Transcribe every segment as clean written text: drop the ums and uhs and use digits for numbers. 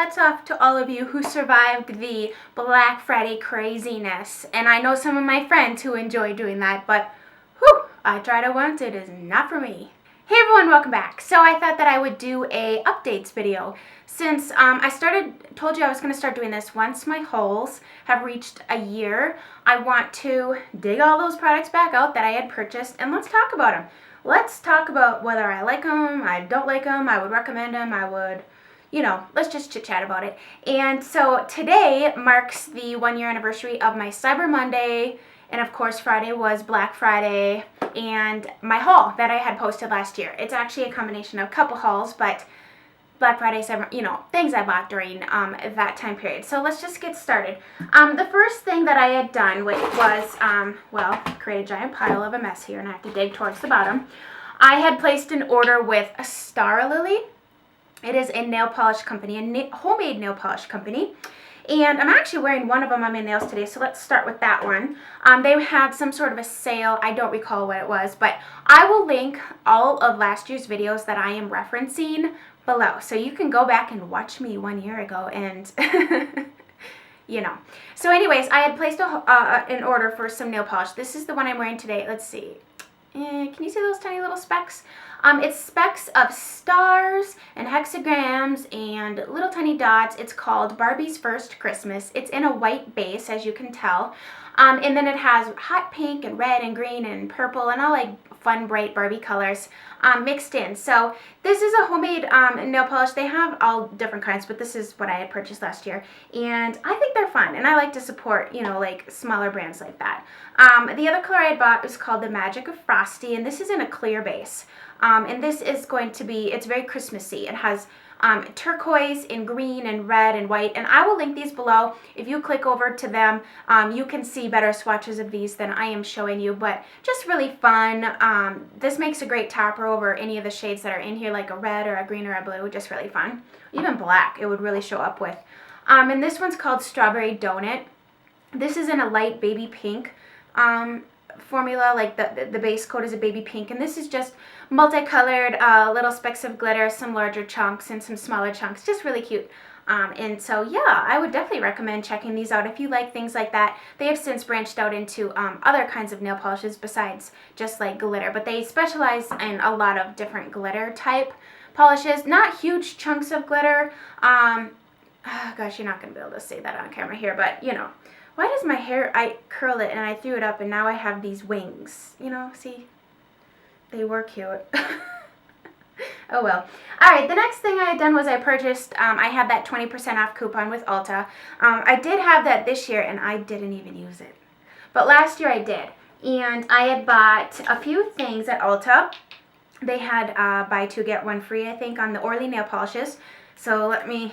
hats off to all of you who survived the Black Friday craziness. And I know some of my friends who enjoy doing that, but whew, I tried it once, it is not for me. Hey everyone, welcome back. So I thought that I would do a updates video. Since told you I was going to start doing this once my hauls have reached a year, I want to dig all those products back out that I had purchased and let's talk about them. Let's talk about whether I like them, I don't like them, I would recommend them, I would, let's just chit chat about it. And so today marks the 1 year anniversary of my Cyber Monday, and of course Friday was Black Friday, and my haul that I had posted last year. It's actually a combination of a couple hauls, but Black Friday, Cyber, things I bought during that time period. So let's just get started. The first thing that I had done was, create a giant pile of a mess here, and I have to dig towards the bottom. I had placed an order with Starrily. It is a nail polish company, a homemade nail polish company. And I'm actually wearing one of them on my nails today, so let's start with that one. They had some sort of a sale. I don't recall what it was, but I will link all of last year's videos that I am referencing below. So you can go back and watch me 1 year ago and, So anyways, I had placed an order for some nail polish. This is the one I'm wearing today. Let's see. Can you see those tiny little specks? It's specks of stars and hexagrams and little tiny dots. It's called Barbie's First Christmas. It's in a white base, as you can tell. And then it has hot pink and red and green and purple and all like fun, bright Barbie colors mixed in. So this is a homemade nail polish. They have all different kinds, but this is what I had purchased last year. And I think they're fun, and I like to support, like smaller brands like that. The other color I had bought was called The Magic of Frosty, and this is in a clear base. And this is going to be, it's very Christmassy. It has turquoise and green and red and white, and I will link these below. If you click over to them, you can see better swatches of these than I am showing you, but just really fun. This makes a great topper over any of the shades that are in here, like a red or a green or a blue, just really fun. Even black, it would really show up with. And this one's called Strawberry Donut. This is in a light baby pink formula, like the base coat is a baby pink, and this is just multicolored little specks of glitter, some larger chunks and some smaller chunks, just really cute. And so yeah, I would definitely recommend checking these out if you like things like that. They have since branched out into other kinds of nail polishes besides just like glitter, but they specialize in a lot of different glitter type polishes, not huge chunks of glitter. Gosh, you're not gonna be able to see that on camera here, but why does my hair, I curl it and I threw it up and now I have these wings, see? They were cute. Oh well. Alright, the next thing I had done was I purchased, I had that 20% off coupon with Ulta. I did have that this year and I didn't even use it. But last year I did. And I had bought a few things at Ulta. They had buy two get one free, I think, on the Orly nail polishes. So let me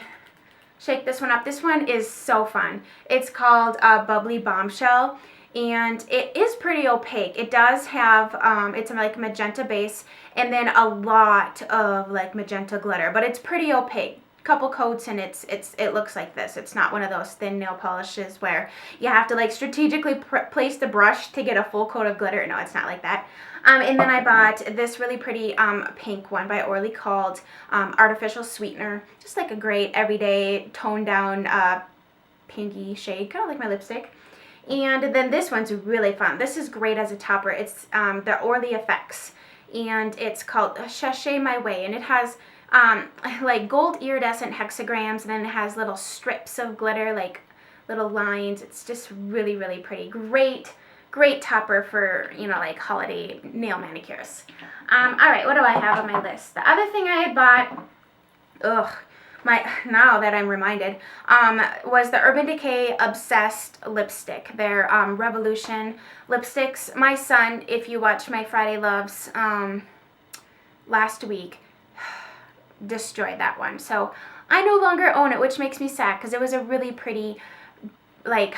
shake this one up. This one is so fun. It's called Bubbly Bombshell, and it is pretty opaque. It does have, it's like a magenta base and then a lot of like magenta glitter, but it's pretty opaque. Couple coats and it looks like this. It's not one of those thin nail polishes where you have to like strategically place the brush to get a full coat of glitter. No, it's not like that. And then I bought this really pretty pink one by Orly called Artificial Sweetener. Just like a great everyday toned down pinky shade, kind of like my lipstick. And then this one's really fun. This is great as a topper. It's the Orly Effects, and it's called Sachet My Way, and it has like gold iridescent hexagrams, and then it has little strips of glitter, like little lines. It's just really, really pretty. Great topper for, like holiday nail manicures. Alright, what do I have on my list? The other thing I had bought, now that I'm reminded, was the Urban Decay Obsessed lipstick. Their Revolution lipsticks. My son, if you watched my Friday Loves last week, destroyed that one. So I no longer own it, which makes me sad because it was a really pretty, like,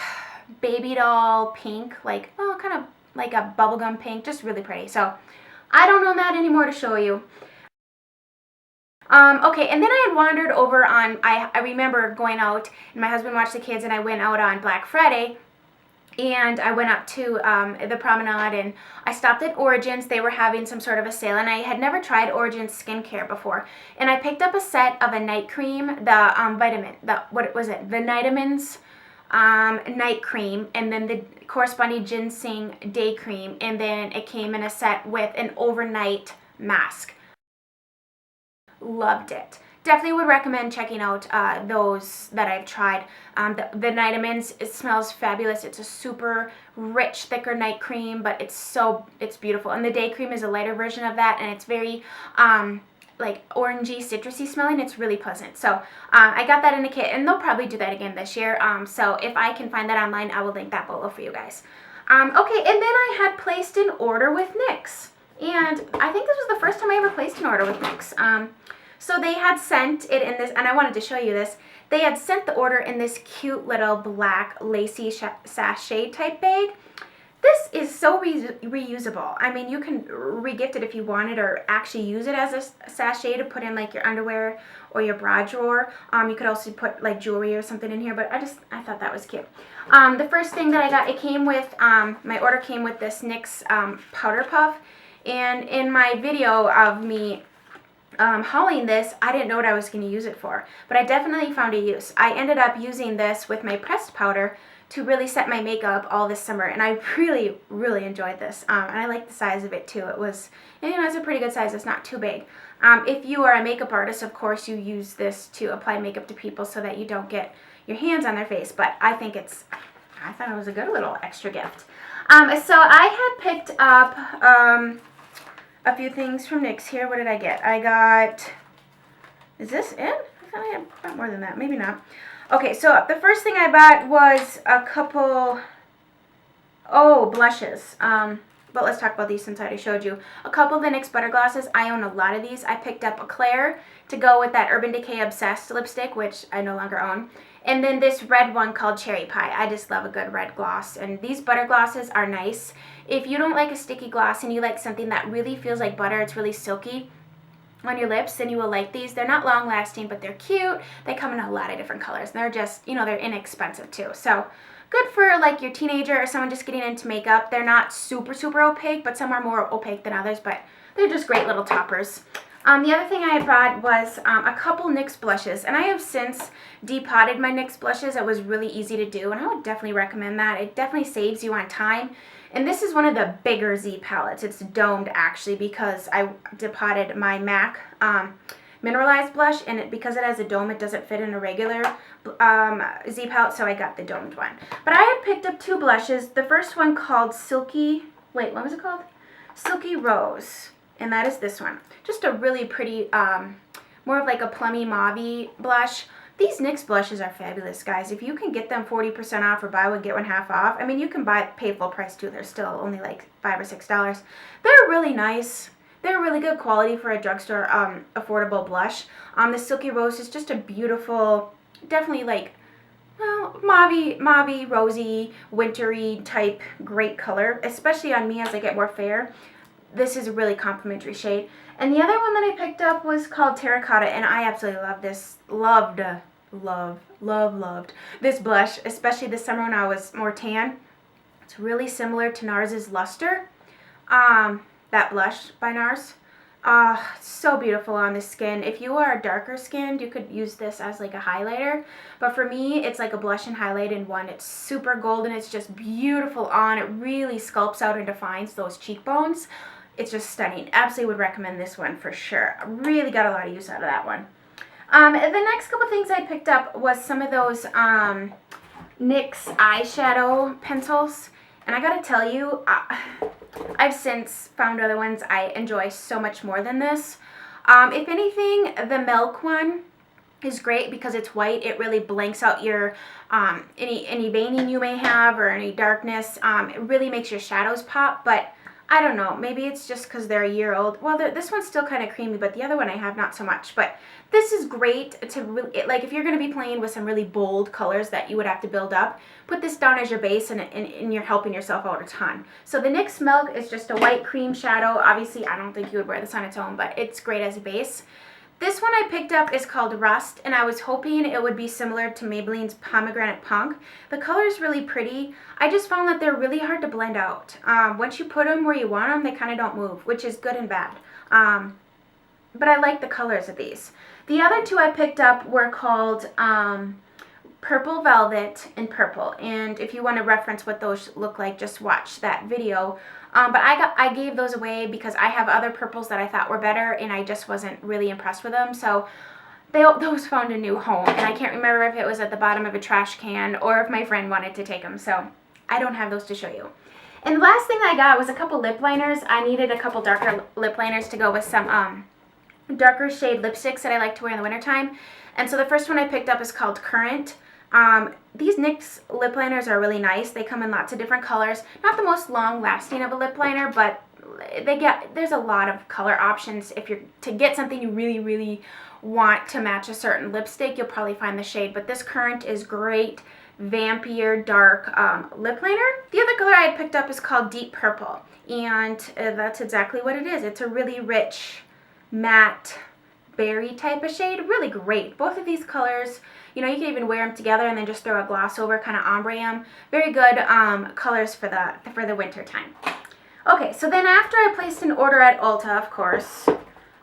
baby doll pink, like, kind of like a bubblegum pink, just really pretty. So I don't own that anymore to show you. Okay, and then I had wandered over on, I remember going out, and my husband watched the kids, and I went out on Black Friday, and I went up to the promenade, and I stopped at Origins. They were having some sort of a sale, and I had never tried Origins skincare before. And I picked up a set of a night cream, the Vitamins night cream, and then the corresponding ginseng day cream, and then it came in a set with an overnight mask. Loved it. Definitely would recommend checking out those that I've tried. The Vitamins, it smells fabulous. It's a super rich, thicker night cream, but it's beautiful. And the day cream is a lighter version of that, and it's very like orangey, citrusy smelling. It's really pleasant. So I got that in a kit, and they'll probably do that again this year. So if I can find that online, I will link that below for you guys. Okay, and then I had placed an order with NYX, and I think this was the first time I ever placed an order with NYX. So they had sent it in this, and I wanted to show you this. They had sent the order in this cute little black lacy sachet type bag. This is so reusable. I mean, you can regift it if you wanted, or actually use it as a sachet to put in like your underwear or your bra drawer. You could also put like jewelry or something in here, but I thought that was cute. The first thing that I got, it came with, my order came with this NYX powder puff, and in my video of me hauling this, I didn't know what I was going to use it for, but I definitely found a use. I ended up using this with my pressed powder to really set my makeup all this summer, and I really, really enjoyed this. And I like the size of it too. It was, you know, it's a pretty good size. It's not too big. If you are a makeup artist, of course, you use this to apply makeup to people so that you don't get your hands on their face, but I thought it was a good little extra gift. So I had picked up a few things from NYX here. What did I get? I got, is this it? I thought I had more than that. Maybe not. Okay, so the first thing I bought was a couple, blushes. But let's talk about these since I already showed you. A couple of the NYX Butter Glosses. I own a lot of these. I picked up a Claire to go with that Urban Decay Obsessed lipstick, which I no longer own. And then this red one called Cherry Pie. I just love a good red gloss. And these butter glosses are nice. If you don't like a sticky gloss and you like something that really feels like butter, it's really silky on your lips, then you will like these. They're not long lasting, but they're cute. They come in a lot of different colors. And they're just, you know, they're inexpensive too. So good for like your teenager or someone just getting into makeup. They're not super, super opaque, but some are more opaque than others, but they're just great little toppers. The other thing I had bought was a couple NYX blushes, and I have since depotted my NYX blushes. It was really easy to do, and I would definitely recommend that. It definitely saves you on time. And this is one of the bigger Z palettes. It's domed actually because I depotted my MAC mineralized blush, and because it has a dome, it doesn't fit in a regular Z palette, so I got the domed one. But I had picked up two blushes. The first one called what was it called? Silky Rose, and that is this one. Just a really pretty, more of like a plummy mauve-y blush. These NYX blushes are fabulous, guys. If you can get them 40% off or buy one, get one half off. I mean, you can pay full price too. They're still only like $5 or $6. They're really nice. They're really good quality for a drugstore affordable blush. The Silky Rose is just a beautiful, definitely like, well, mauve, rosy, wintry type great color, especially on me as I get more fair. This is a really complimentary shade. And the other one that I picked up was called Terracotta, and I absolutely love this. Loved this blush, especially this summer when I was more tan. It's really similar to NARS's Luster, that blush by NARS. It's so beautiful on the skin. If you are darker skinned, you could use this as like a highlighter. But for me, it's like a blush and highlight in one. It's super golden. It's just beautiful on. It really sculpts out and defines those cheekbones. It's just stunning. Absolutely would recommend this one for sure. I really got a lot of use out of that one. The next couple things I picked up was some of those NYX eyeshadow pencils. And I gotta tell you, I've since found other ones I enjoy so much more than this. If anything, the Milk one is great because it's white. It really blanks out your any veining you may have or any darkness. It really makes your shadows pop, but I don't know, maybe it's just because they're a year old. Well, this one's still kind of creamy, but the other one I have not so much. But this is great to really, like if you're going to be playing with some really bold colors that you would have to build up, put this down as your base and you're helping yourself out a ton. So the NYX Milk is just a white cream shadow. Obviously, I don't think you would wear this on its own, but it's great as a base. This one I picked up is called Rust, and I was hoping it would be similar to Maybelline's Pomegranate Punk. The color is really pretty. I just found that they're really hard to blend out. Once you put them where you want them, they kind of don't move, which is good and bad. But I like the colors of these. The other two I picked up were called Purple Velvet and Purple. And if you want to reference what those look like, just watch that video. But I gave those away because I have other purples that I thought were better, and I just wasn't really impressed with them. So those found a new home, and I can't remember if it was at the bottom of a trash can or if my friend wanted to take them. So I don't have those to show you. And the last thing I got was a couple lip liners. I needed a couple darker lip liners to go with some darker shade lipsticks that I like to wear in the wintertime. And so the first one I picked up is called Current. These NYX lip liners are really nice. They come in lots of different colors. Not the most long lasting of a lip liner, but there's a lot of color options. If you're to get something you really, really want to match a certain lipstick, you'll probably find the shade. But this Current is great, vampier, dark lip liner. The other color I picked up is called Deep Purple, and that's exactly what it is. It's a really rich, matte, berry type of shade. Really great. Both of these colors, you know, you can even wear them together and then just throw a gloss over, kind of ombre them. Very good colors for the winter time. Okay, so then after I placed an order at Ulta, of course,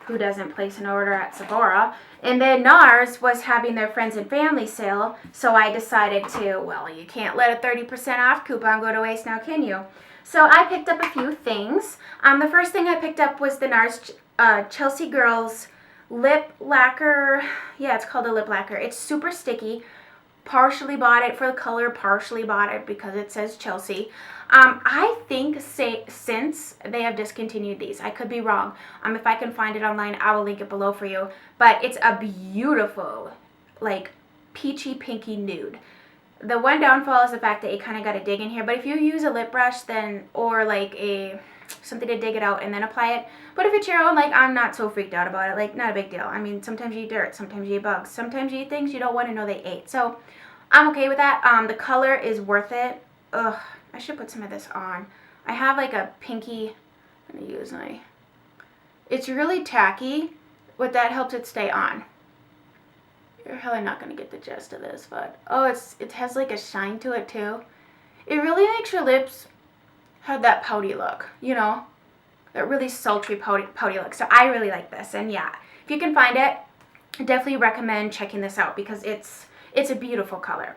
who doesn't place an order at Sephora? And then NARS was having their friends and family sale, so I decided to, well, you can't let a 30% off coupon go to waste now, can you? So I picked up a few things. The first thing I picked up was the NARS Chelsea Girls lip lacquer. Yeah, it's called a lip lacquer. It's super sticky. Partially bought it for the color, partially bought it because it says Chelsea. I think since they have discontinued these, I could be wrong. If I can find it online, I will link it below for you. But it's a beautiful, like, peachy pinky nude. The one downfall is the fact that you kind of got to dig in here. But if you use a lip brush, then, or like something to dig it out and then apply it. But if it's your own, like, I'm not so freaked out about it. Like, not a big deal. I mean, sometimes you eat dirt, sometimes you eat bugs, sometimes you eat things you don't want to know they ate. So I'm okay with that. The color is worth it. Ugh, I should put some of this on. I have like a pinky. I'm gonna use my. It's really tacky, but that helps it stay on. You're probably not gonna get the gist of this, but oh, it has like a shine to it too. It really makes your lips have that pouty look, you know, that really sultry pouty look. So I really like this, and yeah, if you can find it, I definitely recommend checking this out because it's a beautiful color.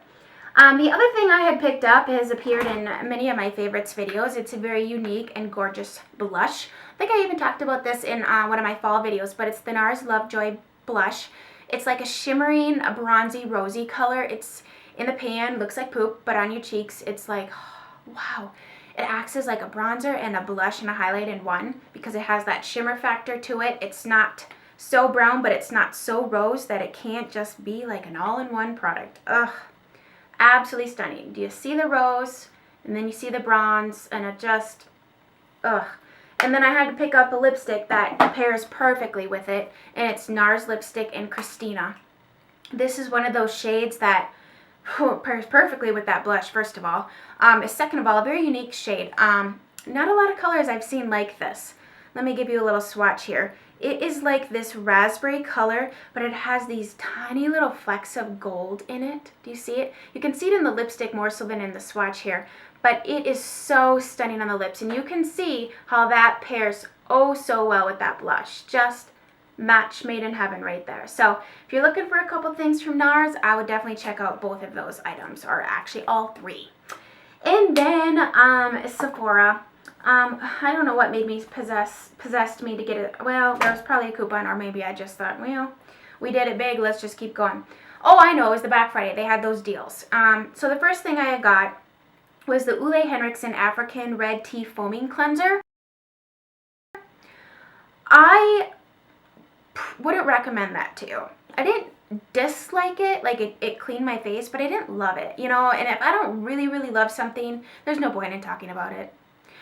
The other thing I had picked up has appeared in many of my favorites videos. It's a very unique and gorgeous blush. I think I even talked about this in one of my fall videos, but it's the NARS Lovejoy blush. It's like a shimmering, a bronzy, rosy color. It's in the pan, looks like poop, but on your cheeks, it's like, oh, wow. It acts as like a bronzer and a blush and a highlight in one because it has that shimmer factor to it. It's not so brown, but it's not so rose that it can't just be like an all-in-one product. Ugh, absolutely stunning. Do you see the rose? And then you see the bronze, and it just, ugh. And then I had to pick up a lipstick that pairs perfectly with it, and it's NARS lipstick in Christina. This is one of those shades that pairs perfectly with that blush, first of all. Second of all, a very unique shade. Not a lot of colors I've seen like this. Let me give you a little swatch here. It is like this raspberry color, but it has these tiny little flecks of gold in it. Do you see it? You can see it in the lipstick more so than in the swatch here, but it is so stunning on the lips, and you can see how that pairs oh so well with that blush. Just match made in heaven right there. So if you're looking for a couple things from NARS, I would definitely check out both of those items, or actually all three. And then Sephora. I don't know what made me possessed me to get it. Well, there was probably a coupon, or maybe I just thought, well, we did it big, let's just keep going. Oh, I know, it was the Black Friday. They had those deals. So the first thing I got was the Ole Henriksen African Red Tea Foaming Cleanser. I wouldn't recommend that to you. I didn't dislike it, like it cleaned my face, but I didn't love it, you know, and if I don't really love something, there's no point in talking about it.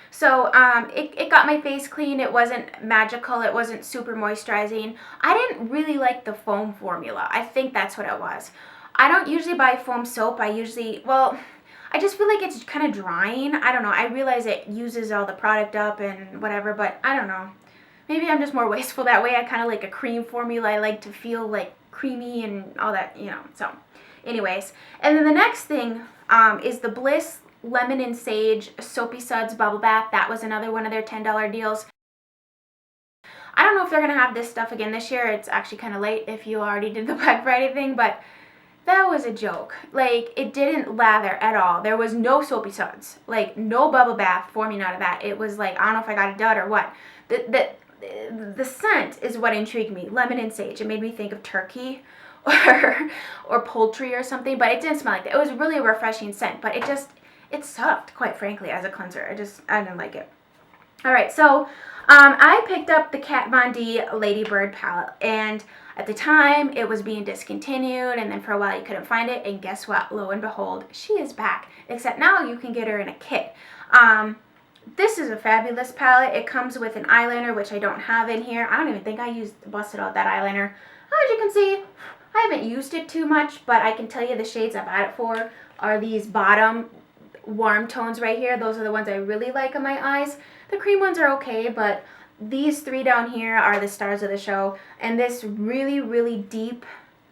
So it got my face clean. It wasn't magical. It wasn't super moisturizing. I didn't really like the foam formula. I think that's what it was. I don't usually buy foam soap. I just feel like it's kind of drying. I don't know. I realize it uses all the product up and whatever, but I don't know. Maybe I'm just more wasteful that way. I kind of like a cream formula. I like to feel like creamy and all that, you know. So anyways, and then the next thing is the Bliss Lemon and Sage Soapy Suds Bubble Bath. That was another one of their $10 deals. I don't know if they're going to have this stuff again this year. It's actually kind of late if you already did the Black Friday thing, but that was a joke. Like, it didn't lather at all. There was no soapy suds. Like, no bubble bath forming out of that. It was like, I don't know if I got a dud or what. The scent is what intrigued me. Lemon and sage. It made me think of turkey or poultry or something, but it didn't smell like that. It was really a refreshing scent, but it sucked, quite frankly, as a cleanser. I didn't like it. All right, so I picked up the Kat Von D Ladybird palette, and at the time it was being discontinued, and then for a while you couldn't find it, and guess what? Lo and behold, she is back, except now you can get her in a kit. This is a fabulous palette. It comes with an eyeliner, which I don't have in here. I don't even think I busted out that eyeliner. As you can see, I haven't used it too much, but I can tell you the shades I bought it for are these bottom warm tones right here. Those are the ones I really like on my eyes. The cream ones are okay, but these three down here are the stars of the show. And this really, really deep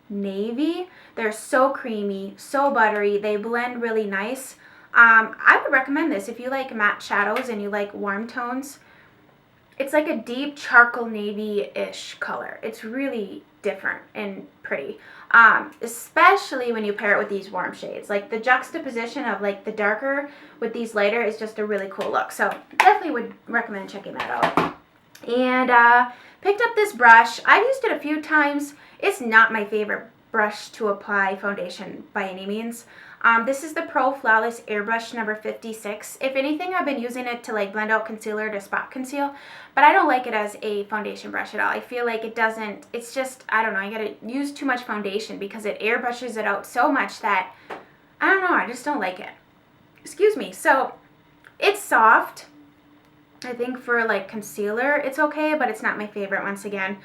navy, they're so creamy, so buttery. They blend really nice. I would recommend this if you like matte shadows and you like warm tones. It's like a deep charcoal navy-ish color. It's really different and pretty, especially when you pair it with these warm shades. Like the juxtaposition of like the darker with these lighter is just a really cool look. So definitely would recommend checking that out. And picked up this brush. I've used it a few times. It's not my favorite brush to apply foundation by any means. This is the Pro Flawless Airbrush number 56. If anything, I've been using it to like blend out concealer to spot conceal, but I don't like it as a foundation brush at all. I feel like it's just, I don't know, I gotta use too much foundation because it airbrushes it out so much that, I don't know, I just don't like it. Excuse me. So, it's soft. I think for like concealer, it's okay, but it's not my favorite once again.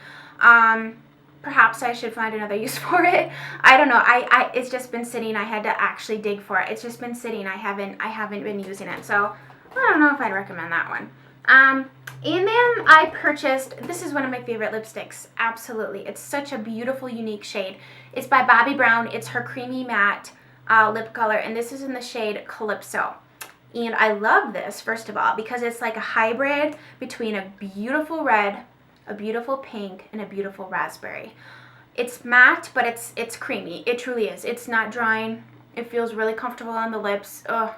Perhaps I should find another use for it. I don't know. It's just been sitting. I had to actually dig for it. It's just been sitting. I haven't been using it. So I don't know if I'd recommend that one. And then I purchased, this is one of my favorite lipsticks. Absolutely. It's such a beautiful, unique shade. It's by Bobbi Brown. It's her creamy matte lip color. And this is in the shade Calypso. And I love this, first of all, because it's like a hybrid between a beautiful red, a beautiful pink, and a beautiful raspberry. It's matte, but it's creamy. It truly is. It's not drying. It feels really comfortable on the lips. Ugh,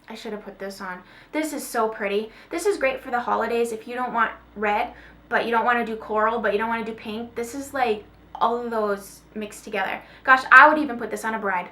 I should have put this on. This is so pretty. This is great for the holidays if you don't want red, but you don't want to do coral, but you don't want to do pink. This is like all of those mixed together. Gosh, I would even put this on a bride.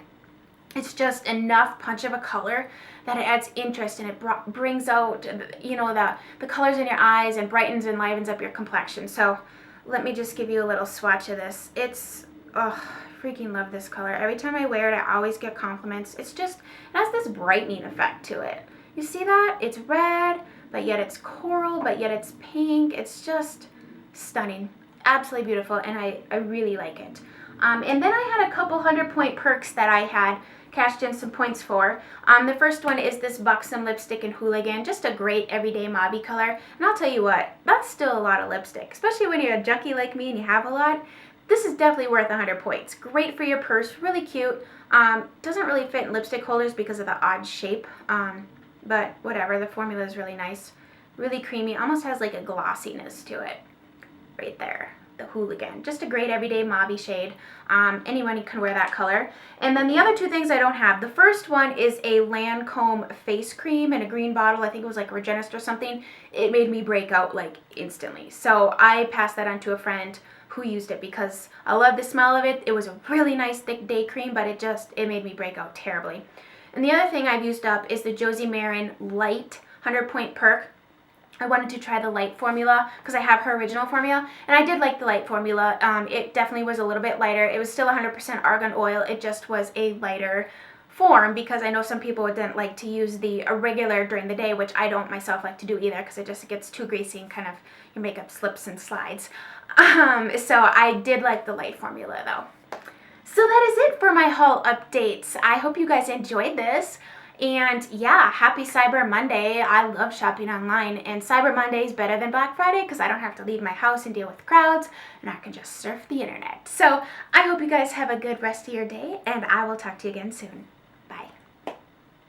It's just enough punch of a color that it adds interest and it brings out, you know, the colors in your eyes and brightens and livens up your complexion. So let me just give you a little swatch of this. It's, oh, I freaking love this color. Every time I wear it, I always get compliments. It's just, it has this brightening effect to it. You see that? It's red, but yet it's coral, but yet it's pink. It's just stunning. Absolutely beautiful, and I really like it. And then I had a couple 100-point perks that I had cashed in some points for. The first one is this Buxom lipstick in Hooligan, just a great everyday mauve color. And I'll tell you what, that's still a lot of lipstick, especially when you're a junkie like me and you have a lot. This is definitely worth 100 points. Great for your purse, really cute. Doesn't really fit in lipstick holders because of the odd shape, but whatever, the formula is really nice. Really creamy, almost has like a glossiness to it right there. The Hooligan. Just a great everyday mauve shade. Anyone can wear that color. And then the other two things I don't have. The first one is a Lancome face cream in a green bottle. I think it was like Regenist or something. It made me break out like instantly. So I passed that on to a friend who used it because I love the smell of it. It was a really nice thick day cream, but it made me break out terribly. And the other thing I've used up is the Josie Maran Light 100-point perk. I wanted to try the light formula because I have her original formula, and I did like the light formula. It definitely was a little bit lighter. It was still 100% argan oil. It just was a lighter form because I know some people didn't like to use the regular during the day, which I don't myself like to do either because it just gets too greasy and kind of your makeup slips and slides. So I did like the light formula though. So that is it for my haul updates. I hope you guys enjoyed this. And yeah, happy Cyber Monday. I love shopping online, and Cyber Monday is better than Black Friday because I don't have to leave my house and deal with crowds, and I can just surf the internet. So I hope you guys have a good rest of your day, and I will talk to you again soon.